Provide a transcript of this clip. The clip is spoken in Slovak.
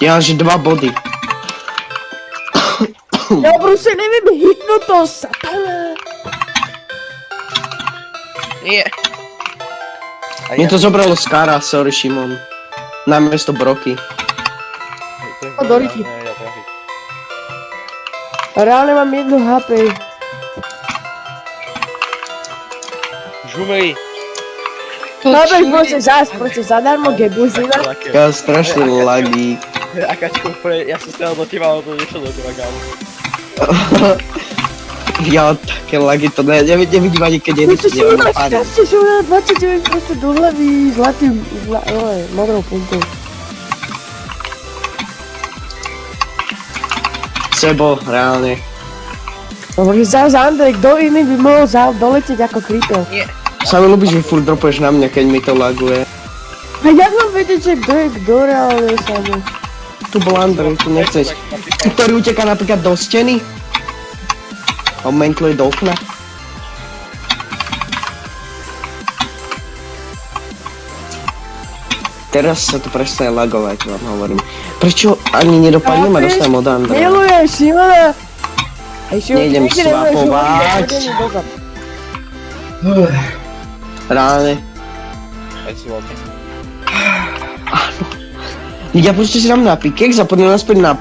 Ja, že 2 body. Ja proste neviem hitnúť toho satana. Nie. Mne to zobralo Skara, sorry Šimon. Namiesto Broky. Doriti. Reálne mám 1 HP. Žumej. Chápeš, proste zadarmo gebuzina. Ja strašne lagí. Akačko úplne, ja som stál do teba, ale to nešlo do teba, kámo. Ja, také lagy to nevidím ani keď je Proste som na šťastie, som na 29 proste do hlavy zlatým, modrou punkou. Sebo, reálne. No protože zás Andrej, kto iný by mohol doletieť ako creeper? Nie. Sa mi ľúbi, že furt dropuješ na mňa, keď mi to laguje. A jak mám vedieť, že kto je kto reálne sami? Tu bol Andrej, tu nechceš. Ktorý uteká napríklad do steny? A mentluje do okna? Teraz sa to prestane lagovať, vám hovorím. Prečo ani nedopadnem a dostanem od Andreja? Miluješ Šimona! Nejdem swapovať. Reálne. Aj si veľký. Ja proste si dám na pikex a potom naspäť na